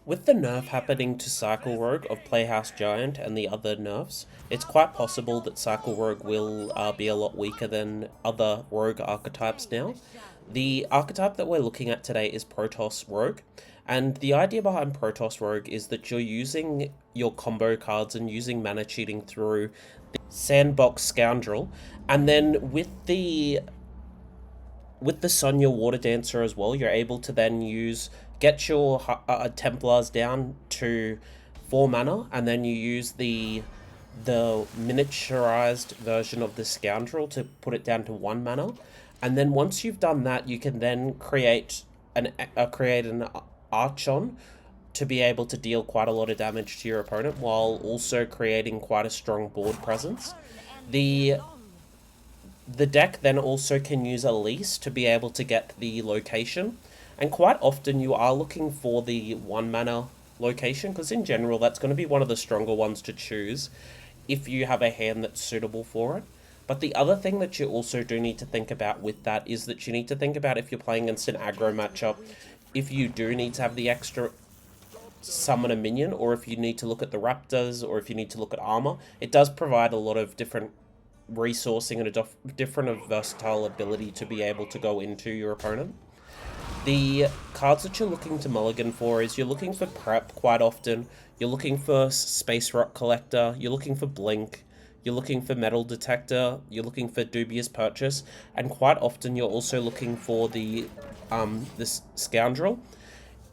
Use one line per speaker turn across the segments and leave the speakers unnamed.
With the nerf happening to Cycle Rogue of Playhouse Giant and the other nerfs, it's quite possible that Cycle Rogue will be a lot weaker than other Rogue archetypes now. The archetype that we're looking at today is PROTOSS Rogue, and the idea behind PROTOSS Rogue is that you're using your combo cards and using mana cheating through the Sandbox Scoundrel, and then with the Sonya Water Dancer as well, you're able to then get your Templars down to 4 mana, and then you use the miniaturized version of the Scoundrel to put it down to 1 mana. And then once you've done that, you can then create an Archon to be able to deal quite a lot of damage to your opponent while also creating quite a strong board presence. The the deck then also can use a lease to be able to get the location, and quite often you are looking for the 1 mana location, because in general that's going to be one of the stronger ones to choose if you have a hand that's suitable for it. But the other thing that you also do need to think about with that is that you need to think about, if you're playing against an aggro matchup, if you do need to have the extra summon a minion, or if you need to look at the raptors, or if you need to look at armor, it does provide a lot of different resourcing and a different versatile ability to be able to go into your opponent. The cards that you're looking to mulligan for is you're looking for prep quite often, you're looking for Spacerock Collector, you're looking for Blink, you're looking for Metal Detector, you're looking for Dubious Purchase, and quite often you're also looking for this Scoundrel.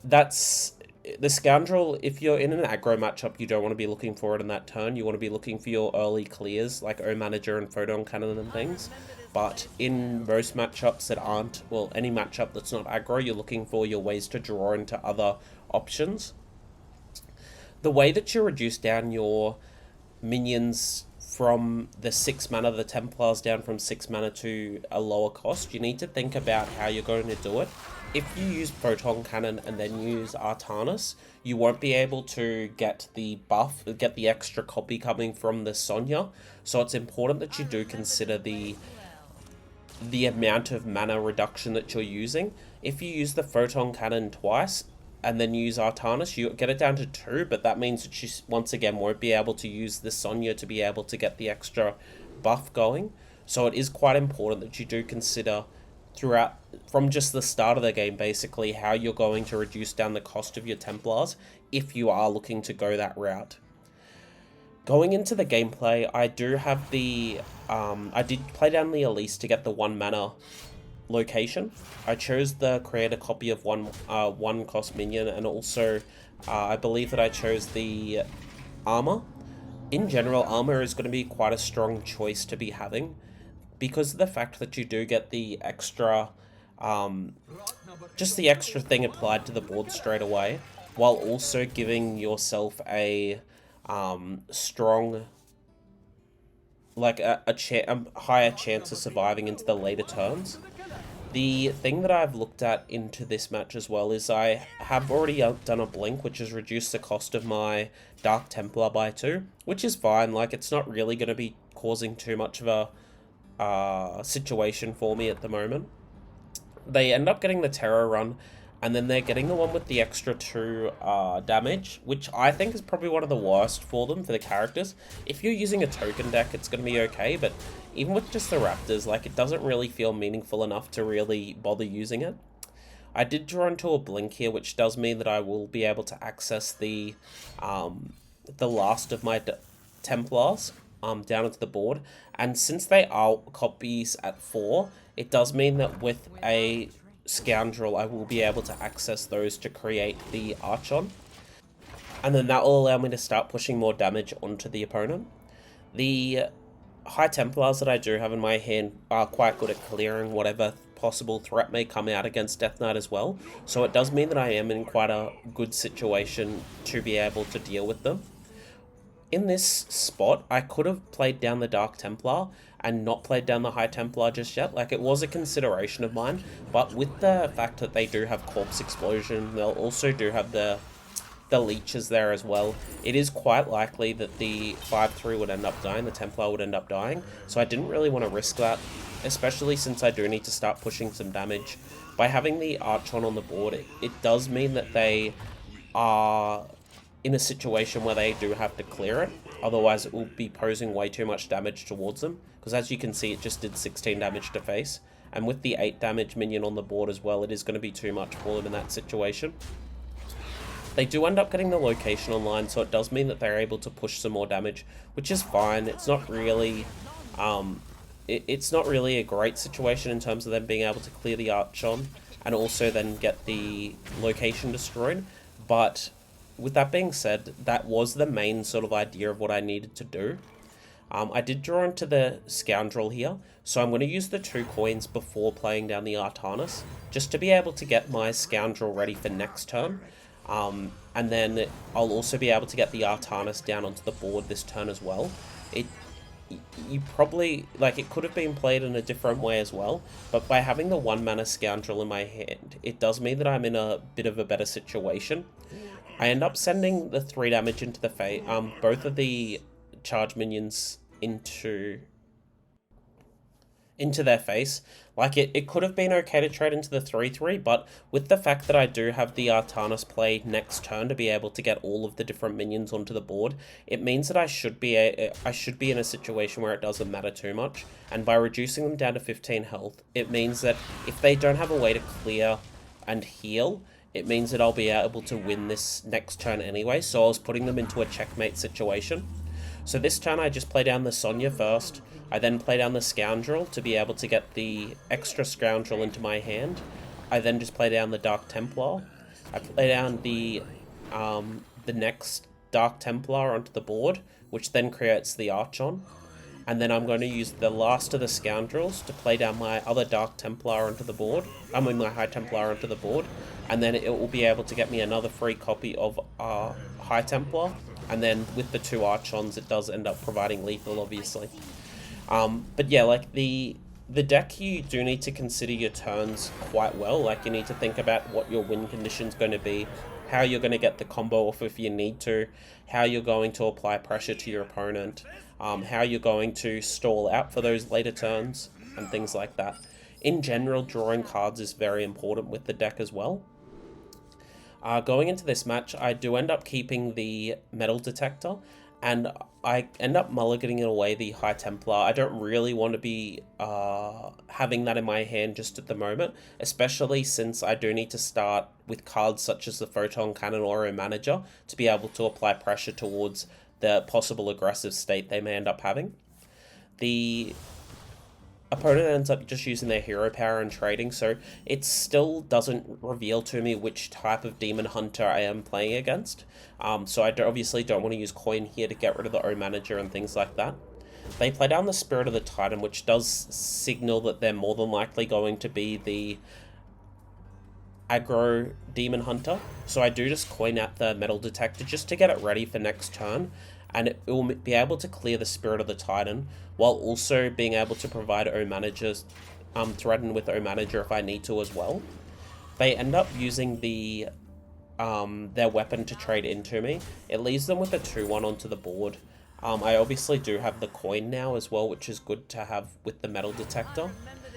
That's the Scoundrel. If you're in an aggro matchup, you don't want to be looking for it in that turn. You want to be looking for your early clears like O Manager and Photon Cannon and things. But in most matchups that aren't, well, any matchup that's not aggro, you're looking for your ways to draw into other options. The way that you reduce down your minions from the 6 mana, the Templars down from 6 mana to a lower cost, you need to think about how you're going to do it. If you use Photon Cannon and then use Artanis, you won't be able to get the buff, get the extra copy coming from the Sonya, so it's important that you do consider the amount of mana reduction that you're using. If you use the Photon Cannon twice, and then use Artanis, you get it down to 2, but that means that you once again won't be able to use the Sonya to be able to get the extra buff going. So it is quite important that you do consider throughout, from just the start of the game basically, how you're going to reduce down the cost of your Templars if you are looking to go that route. Going into the gameplay, I do have I did play down the Elise to get the 1 mana location. I chose the create a copy of one cost minion, and also I believe that I chose the armor. In general, armor is going to be quite a strong choice to be having because of the fact that you do get the extra just the extra thing applied to the board straight away, while also giving yourself a strong, like a higher chance of surviving into the later turns. The thing that I've looked at into this match as well is I have already done a blink, which has reduced the cost of my Dark Templar by 2, which is fine. Like, it's not really going to be causing too much of a situation for me at the moment. They end up getting the Terror run, and then they're getting the one with the extra 2 damage, which I think is probably one of the worst for them, for the characters. If you're using a token deck, it's going to be okay, but even with just the Raptors, like, it doesn't really feel meaningful enough to really bother using it. I did draw into a blink here, which does mean that I will be able to access the last of my Templars down into the board, and since they are copies at 4, it does mean that with a Scoundrel, I will be able to access those to create the Archon, and then that will allow me to start pushing more damage onto the opponent. The High Templars that I do have in my hand are quite good at clearing whatever possible threat may come out against Death Knight as well, so it does mean that I am in quite a good situation to be able to deal with them. In this spot, I could have played down the Dark Templar and not played down the High Templar just yet. Like, it was a consideration of mine, but with the fact that they do have Corpse Explosion, they'll also do have the leeches there as well, it is quite likely that the 5/3 would end up dying, the Templar would end up dying, so I didn't really want to risk that, especially since I do need to start pushing some damage. By having the Archon on the board, it does mean that they are in a situation where they do have to clear it. Otherwise, it will be posing way too much damage towards them. Because as you can see, it just did 16 damage to face. And with the 8 damage minion on the board as well, it is going to be too much for them in that situation. They do end up getting the location online, so it does mean that they're able to push some more damage, which is fine. It's not really... it's not really a great situation in terms of them being able to clear the arch on and also then get the location destroyed. But with that being said, that was the main sort of idea of what I needed to do. I did draw into the Scoundrel here, so I'm going to use the 2 coins before playing down the Artanis, just to be able to get my Scoundrel ready for next turn. And then I'll also be able to get the Artanis down onto the board this turn as well. You probably, like, it could have been played in a different way as well, but by having the 1 mana Scoundrel in my hand, it does mean that I'm in a bit of a better situation. I end up sending the 3 damage into the face, both of the charge minions into their face. Like, it could have been okay to trade into the 3/3, but with the fact that I do have the Artanis play next turn to be able to get all of the different minions onto the board, it means that I should be in a situation where it doesn't matter too much. And by reducing them down to 15 health, it means that if they don't have a way to clear and heal, it means that I'll be able to win this next turn anyway. So I was putting them into a checkmate situation. So this turn I just play down the Sonya first. I then play down the Scoundrel to be able to get the extra Scoundrel into my hand. I then just play down the Dark Templar. I play down the next Dark Templar onto the board, which then creates the Archon. And then I'm going to use the last of the Scoundrels to play down my other Dark Templar onto the board. I mean my High Templar onto the board. And then it will be able to get me another free copy of High Templar. And then with the 2 Archons, it does end up providing lethal, obviously. But yeah, like the deck, you do need to consider your turns quite well. Like, you need to think about what your win condition's going to be, how you're going to get the combo off if you need to, how you're going to apply pressure to your opponent, how you're going to stall out for those later turns, and things like that. In general, drawing cards is very important with the deck as well. Going into this match, I do end up keeping the Metal Detector, and I end up mulliganing away the High Templar. I don't really want to be having that in my hand just at the moment, especially since I do need to start with cards such as the Photon Cannon or a Manager to be able to apply pressure towards the possible aggressive state they may end up having. The opponent ends up just using their hero power and trading, so it still doesn't reveal to me which type of Demon Hunter I am playing against. So I obviously don't want to use coin here to get rid of the O Manager and things like that. They play down the Spirit of the Titan, which does signal that they're more than likely going to be the aggro Demon Hunter. So I do just coin out the Metal Detector just to get it ready for next turn, and it will be able to clear the Spirit of the Titan, while also being able to provide O Managers, threaten with O Manager if I need to as well. They end up using the their weapon to trade into me. It leaves them with a 2/1 onto the board. I obviously do have the coin now as well, which is good to have with the Metal Detector.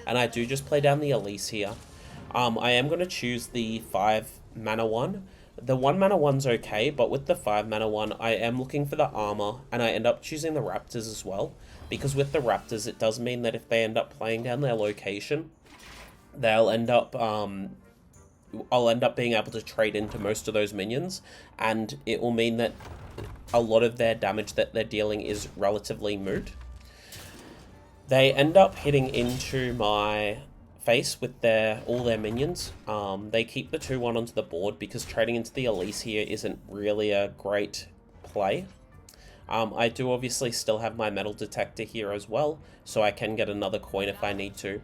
And I do just play down the Elise here. I am going to choose the 5 mana one. The 1 mana one's okay, but with the 5 mana one, I am looking for the armor, and I end up choosing the Raptors as well. Because with the Raptors, it does mean that if they end up playing down their location, they'll end up, I'll end up being able to trade into most of those minions, and it will mean that a lot of their damage that they're dealing is relatively moot. They end up hitting into my face with all their minions. They keep the 2/1 onto the board because trading into the Elise here isn't really a great play. I do obviously still have my Metal Detector here as well, so I can get another coin if I need to.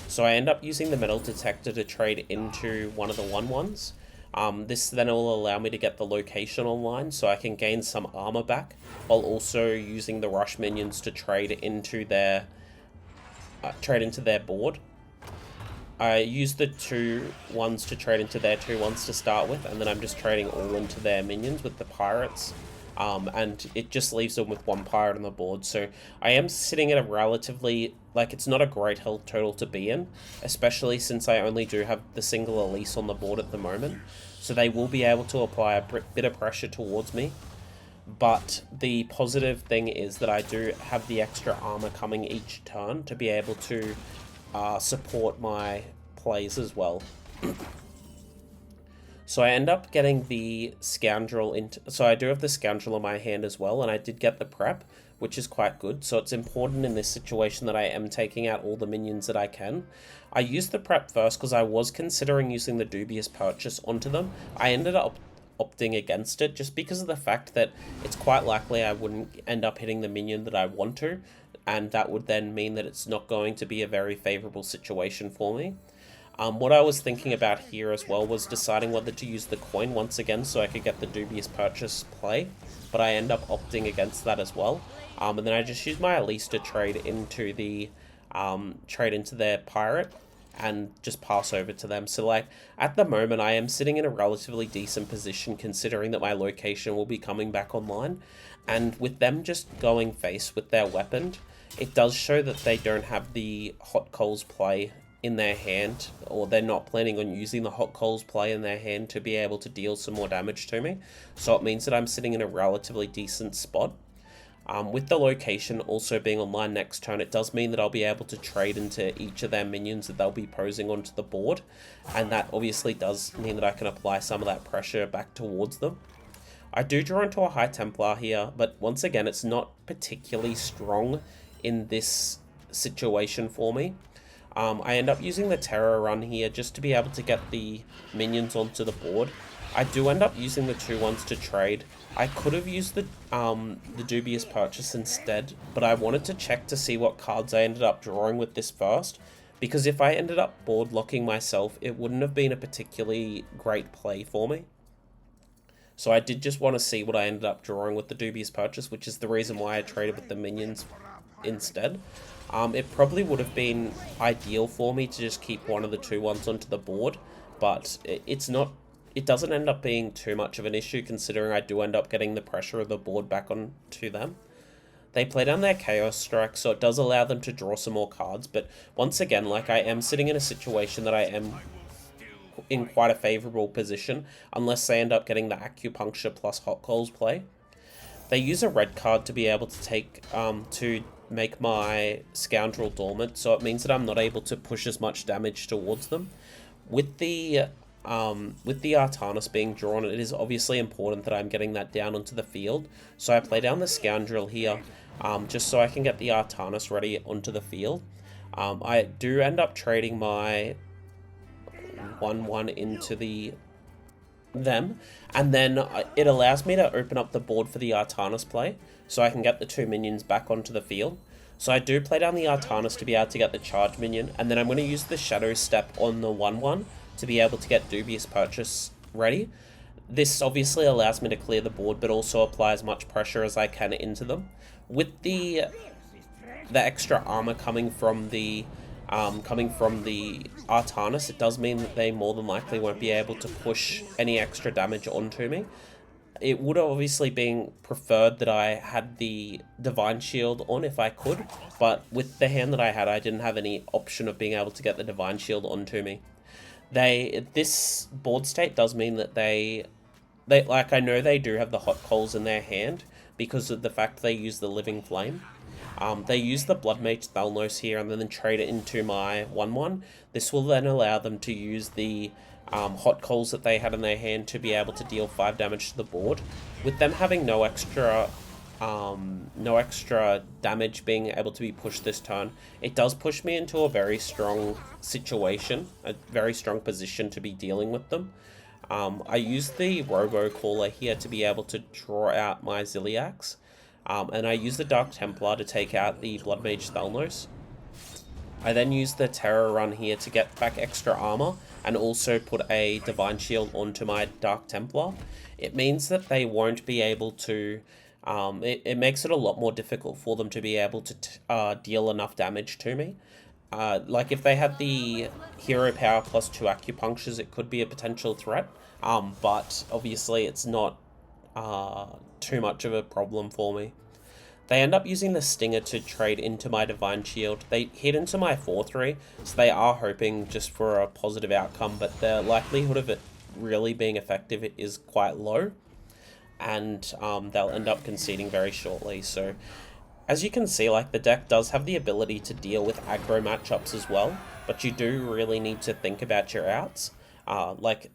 So I end up using the Metal Detector to trade into one of the 1/1s. This then will allow me to get the location online, so I can gain some armor back, while also using the Rush minions to trade into their board. I use the 2/1s to trade into their 2/1s to start with, and then I'm just trading all into their minions with the pirates. And it just leaves them with 1 pirate on the board. So I am sitting at a relatively, like, it's not a great health total to be in, especially since I only do have the single Elise on the board at the moment. so they will be able to apply a bit of pressure towards me. But the positive thing is that I do have the extra armor coming each turn to be able to support my plays as well. So I end up getting the Scoundrel into... So I do have the Scoundrel in my hand as well, and I did get the prep, which is quite good. So it's important in this situation that I am taking out all the minions that I can. I used the prep first because I was considering using the Dubious purchase onto them. I ended up opting against it just because of the fact that it's quite likely I wouldn't end up hitting the minion that I want to, and that would then mean that it's not going to be a very favorable situation for me. What I was thinking about here as well was deciding whether to use the coin once again so I could get the Dubious purchase play, but I end up opting against that as well. And then I just use my Elise to trade into their pirate and just pass over to them. So like at the moment I am sitting in a relatively decent position considering that my location will be coming back online, and with them just going face with their weapon, it does show that they don't have the Hot Coals play in their hand, or they're not planning on using the Hot Coals play in their hand to be able to deal some more damage to me. So it means that I'm sitting in a relatively decent spot. With the location also being online next turn, it does mean that I'll be able to trade into each of their minions that they'll be posing onto the board, and that obviously does mean that I can apply some of that pressure back towards them. I do draw into a High Templar here, but once again it's not particularly strong in this situation for me. I end up using the Terror Run here just to be able to get the minions onto the board. I do end up using the 2/1s to trade. I could have used the Dubious purchase instead, but I wanted to check to see what cards I ended up drawing with this first, because if I ended up board locking myself, it wouldn't have been a particularly great play for me. So I did just want to see what I ended up drawing with the Dubious purchase, which is the reason why I traded with the minions instead. It probably would have been ideal for me to just keep one of the 2/1s onto the board, but it doesn't end up being too much of an issue considering I do end up getting the pressure of the board back onto them. They play down their Chaos Strike, so it does allow them to draw some more cards, but once again, like, I am sitting in a situation that I am in quite a favorable position, unless they end up getting the Acupuncture plus Hot Coals play. They use a red card to be able to take, to make my Scoundrel dormant, so it means that I'm not able to push as much damage towards them. With the Artanis being drawn, it is obviously important that I'm getting that down onto the field, so I play down the Scoundrel here, just so I can get the Artanis ready onto the field. I do end up trading my 1/1 into them, and then it allows me to open up the board for the Artanis play, so I can get the 2 minions back onto the field. So I do play down the Artanis to be able to get the charge minion, and then I'm going to use the Shadow Step on the 1/1 to be able to get Dubious purchase ready. This obviously allows me to clear the board, but also apply as much pressure as I can into them. With the extra armor coming from the Artanis, it does mean that they more than likely won't be able to push any extra damage onto me. It would have obviously been preferred that I had the Divine Shield on if I could, but with the hand that I had, I didn't have any option of being able to get the Divine Shield onto me. This board state does mean that they like, I know they do have the Hot Coals in their hand because of the fact they use the Living Flame. They use the Bloodmage Thalnos here and then trade it into my 1/1. This will then allow them to use the Hot Coals that they had in their hand to be able to deal 5 damage to the board. With them having no extra damage being able to be pushed this turn, it does push me into a very strong situation, a very strong position to be dealing with them. I use the Robocaller here to be able to draw out my Ziliax, and I use the Dark Templar to take out the Bloodmage Thalnos. I then use the Terror Run here to get back extra armor and also put a Divine Shield onto my Dark Templar. It means that they won't be able to... it makes it a lot more difficult for them to be able to deal enough damage to me. Like, if they had the Hero Power plus 2 Acupunctures, it could be a potential threat, but obviously it's not too much of a problem for me. They end up using the Stinger to trade into my Divine Shield. They hit into my 4/3, so they are hoping just for a positive outcome, but the likelihood of it really being effective is quite low, and they'll end up conceding very shortly. So as you can see, like, the deck does have the ability to deal with aggro matchups as well, but you do really need to think about your outs. Like,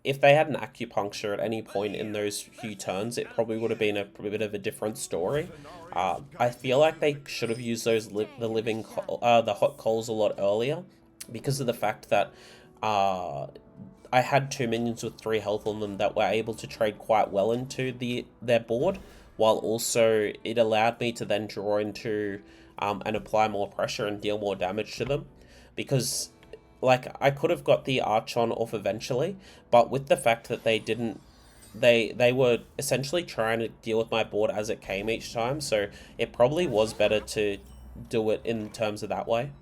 if they had an acupuncture at any point in those few turns, it probably would have been a bit of a different story. I feel like they should have used those the hot coals a lot earlier, because of the fact that I had 2 minions with 3 health on them that were able to trade quite well into their board, while also it allowed me to then draw into and apply more pressure and deal more damage to them. Because, like, I could have got the Archon off eventually, but with the fact that they didn't, they were essentially trying to deal with my board as it came each time, so it probably was better to do it in terms of that way.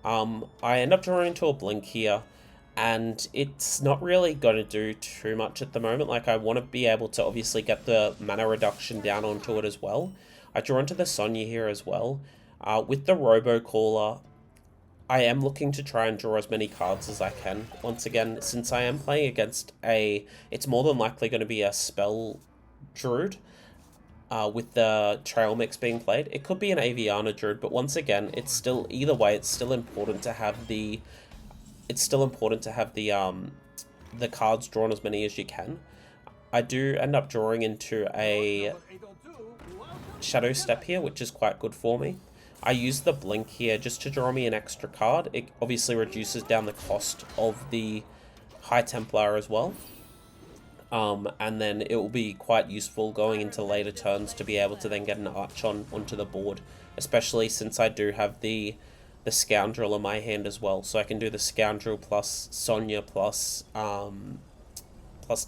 I end up drawing into a blink here, and it's not really going to do too much at the moment. Like, I want to be able to obviously get the mana reduction down onto it as well. I draw into the Sonya here as well. With the Robocaller, I am looking to try and draw as many cards as I can. Once again, since I am playing against it's more than likely going to be a spell Druid, with the trail mix being played. It could be an Aviana Druid, but once again, it's still, either way, it's still important to have the cards drawn as many as you can. I do end up drawing into a Shadow Step here, which is quite good for me. I use the blink here just to draw me an extra card. It obviously reduces down the cost of the High Templar as well. And then it will be quite useful going into later turns to be able to then get an Archon onto the board, especially since I do have the Scoundrel in my hand as well. So I can do the Scoundrel plus Sonya plus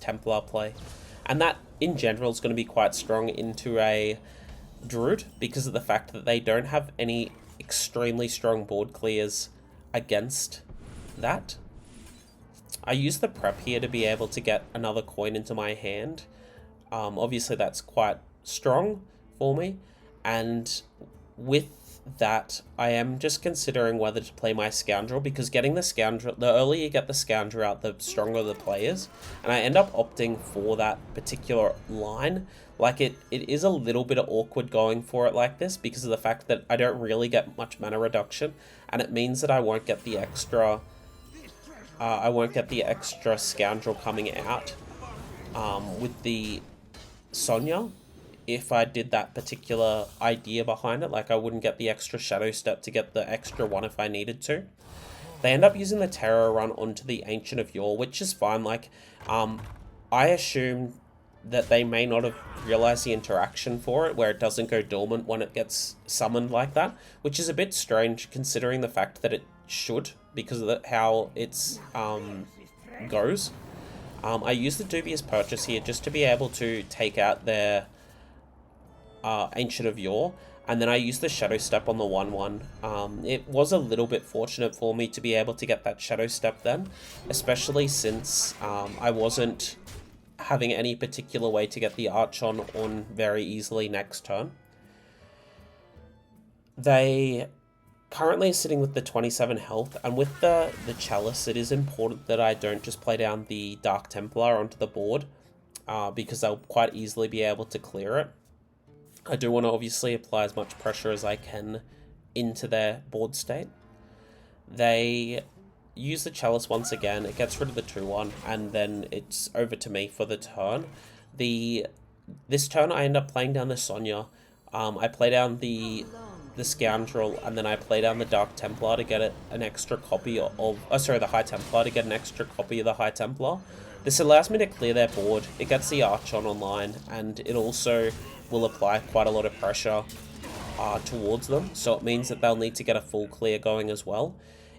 Templar play. And that, in general, is going to be quite strong into a Druid, because of the fact that they don't have any extremely strong board clears against that. I use the prep here to be able to get another coin into my hand. Obviously that's quite strong for me, and with that I am just considering whether to play my Scoundrel, because getting the Scoundrel, the earlier you get the Scoundrel out, the stronger the play is, and I end up opting for that particular line. Like, it is a little bit awkward going for it like this, because of the fact that I don't really get much mana reduction, and it means that I won't get the extra Scoundrel coming out with the Sonya. If I did that particular idea behind it, like, I wouldn't get the extra Shadow Step to get the extra one if I needed to. They end up using the Terror run onto the Ancient of Yore, which is fine. Like, I assume that they may not have realized the interaction for it, where it doesn't go dormant when it gets summoned like that, which is a bit strange considering the fact that it should, because of how it's goes. I use the Dubious Purchase here just to be able to take out their Ancient of Yore, and then I use the Shadow Step on the 1/1. It was a little bit fortunate for me to be able to get that Shadow Step then, especially since I wasn't having any particular way to get the Archon on very easily next turn. They currently are sitting with the 27 health, and with the Chalice, it is important that I don't just play down the Dark Templar onto the board, because they'll quite easily be able to clear it. I do want to obviously apply as much pressure as I can into their board state. They use the Chalice once again, it gets rid of the 2/1, and then it's over to me for the turn. This turn I end up playing down the Sonya. I play down the Scoundrel, and then I play down the Dark Templar to get an extra copy of... the High Templar to get an extra copy of the High Templar. This allows me to clear their board, it gets the Archon online, and it also will apply quite a lot of pressure towards them, so it means that they'll need to get a full clear going as well.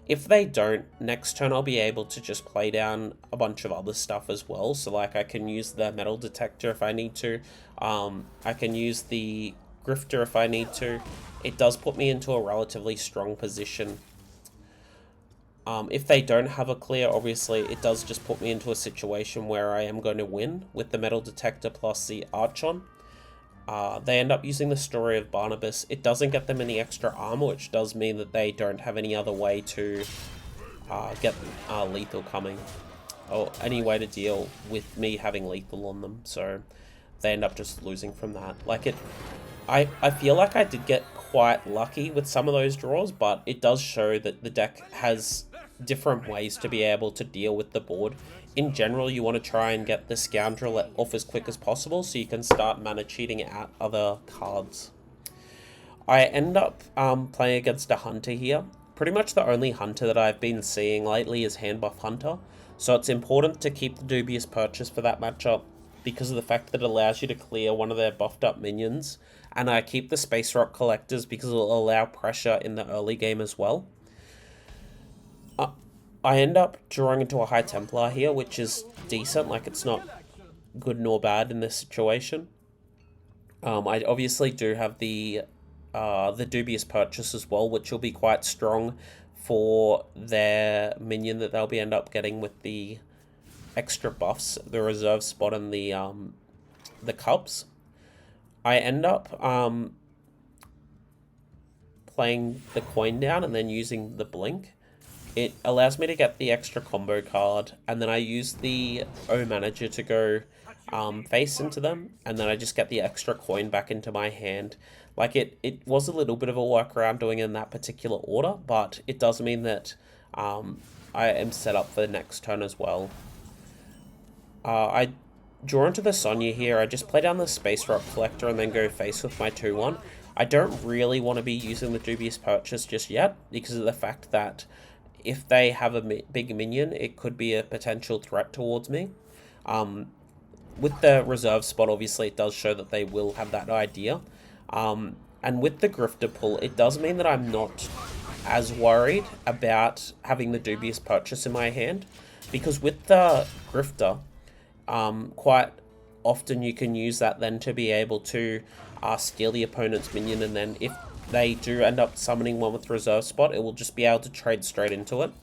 If they don't, next turn I'll be able to just play down a bunch of other stuff as well. So, like, I can use the Metal Detector if I need to. I can use the Grifter if I need to. It does put me into a relatively strong position. If they don't have a clear, obviously, it does just put me into a situation where I am going to win with the Metal Detector plus the Archon. They end up using the Story of Barnabas. It doesn't get them any extra armor, which does mean that they don't have any other way to get lethal coming. or any way to deal with me having lethal on them, so they end up just losing from that. Like I feel like I did get quite lucky with some of those draws, but it does show that the deck has different ways to be able to deal with the board. In general, you want to try and get the Scoundrel off as quick as possible so you can start mana cheating out other cards. I end up playing against a Hunter here. Pretty much the only Hunter that I've been seeing lately is Handbuff Hunter, so it's important to keep the Dubious purchase for that matchup because of the fact that it allows you to clear one of their buffed up minions, and I keep the Spacerock collectors because it will allow pressure in the early game as well. I end up drawing into a High Templar here, which is decent. Like, it's not good nor bad in this situation. I obviously do have the Dubious purchase as well, which will be quite strong for their minion that they'll end up getting with the extra buffs, the reserve spot and the cups. I end up playing the coin down and then using the blink. It allows me to get the extra combo card, and then I use the O manager to go face into them, and then I just get the extra coin back into my hand. Like, it was a little bit of a workaround doing it in that particular order, but it does mean that I am set up for the next turn as well. I draw into the Sonya here. I just play down the Spacerock collector and then go face with my 2-1. I don't really want to be using the Dubious purchase just yet because of the fact that if they have a big minion, it could be a potential threat towards me. With the reserve spot, obviously, it does show that they will have that idea. And with the Grifter pull, it does mean that I'm not as worried about having the Dubious purchase in my hand, because with the Grifter, quite often you can use that then to be able to steal the opponent's minion, and then if they do end up summoning one with reserve spot, it will just be able to trade straight into it.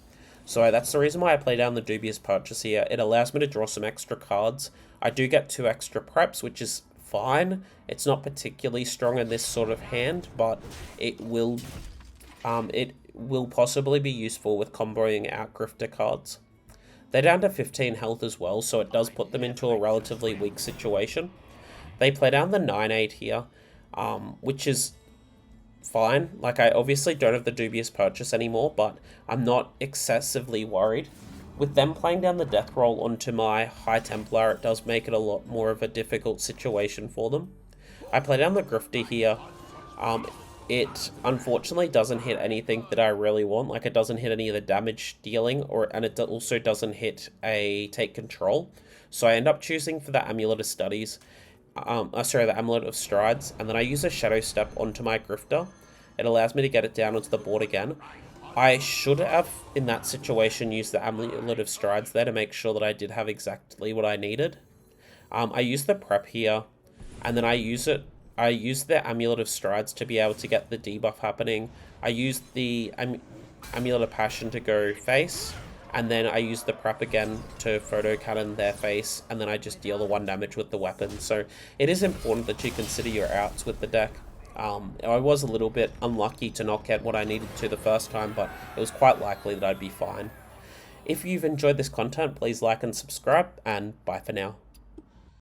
So that's the reason why I play down the Dubious purchase here. It allows me to draw some extra cards. I do get 2 extra preps, which is fine. It's not particularly strong in this sort of hand, but it will possibly be useful with comboing out Grifter cards. They're down to 15 health as well, so it does put them into a relatively weak situation. They play down the 9/8 here, which is fine. Like, I obviously don't have the Dubious purchase anymore, but I'm not excessively worried. With them playing down the death roll onto my High Templar, it does make it a lot more of a difficult situation for them. I play down the Grifter here. It unfortunately doesn't hit anything that I really want. Like, it doesn't hit any of the damage dealing, and it also doesn't hit a take control. So I end up choosing for the Amulet of Studies. The Amulet of Strides, and then I use a Shadow Step onto my Grifter. It allows me to get it down onto the board again. I should have, in that situation, used the Amulet of Strides there to make sure that I did have exactly what I needed. I use the prep here, and then I use the Amulet of Strides to be able to get the debuff happening. I use the Amulet of Passion to go face, and then I use the prep again to photo cannon their face, and then I just deal the 1 damage with the weapon. So it is important that you consider your outs with the deck. I was a little bit unlucky to not get what I needed to the first time, but it was quite likely that I'd be fine. If you've enjoyed this content, please like and subscribe, and bye for now.